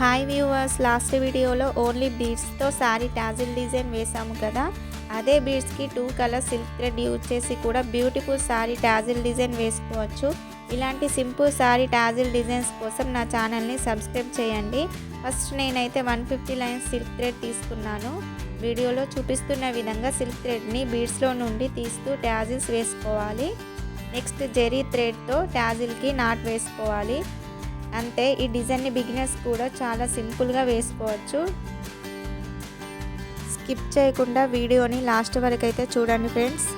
Hi viewers, last వీడియోలో only బీడ్స్తో sari tassel design వేసాము కదా. అదే బీడ్స్కి 2 కలర్ సిల్క్ థ్రెడ్ యూజ్ చేసి కూడా బ్యూటిఫుల్ శారీ టాజిల్ డిజైన్ వేసుకోవచ్చు. ఇలాంటి సింపుల్ శారీ టాజిల్ డిజైన్స్ కోసం నా ఛానల్ని సబ్స్క్రైబ్ చేయండి. ఫస్ట్ నేనైతే 150 లైన్స్ సిల్క్ థ్రెడ్ తీసుకున్నాను. వీడియోలో చూపిస్తున్న విధంగా సిల్క్ థ్రెడ్ని బీడ్స్లో నుండి తీస్తూ టాజిల్స్ వేసుకోవాలి. నెక్స్ట్ జెరీ థ్రెడ్తో టాజిల్కి నాట్ వేసుకోవాలి. అంతే, ఈ డిజైన్ని బిగినర్స్ కూడా చాలా సింపుల్గా వేసుకోవచ్చు. స్కిప్ చేయకుండా వీడియోని లాస్ట్ వరకు అయితే చూడండి ఫ్రెండ్స్.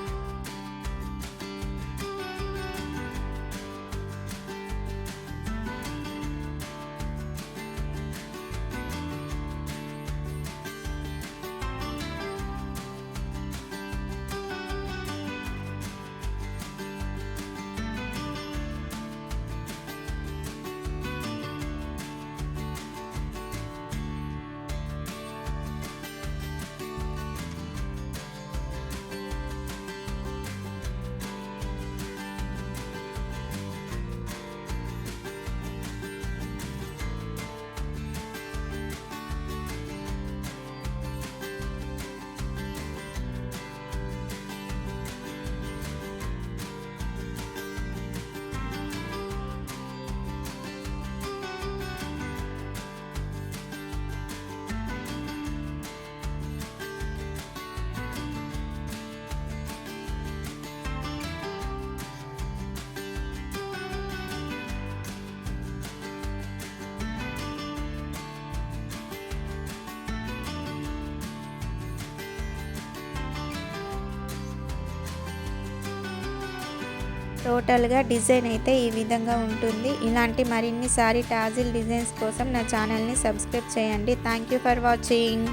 టోటల్గా డిజైన్ అయితే ఈ విధంగా ఉంటుంది. ఇలాంటి మరిన్ని సారీ టాజిల్ డిజైన్స్ కోసం నా ఛానల్ని సబ్స్క్రైబ్ చేయండి. Thank you for watching.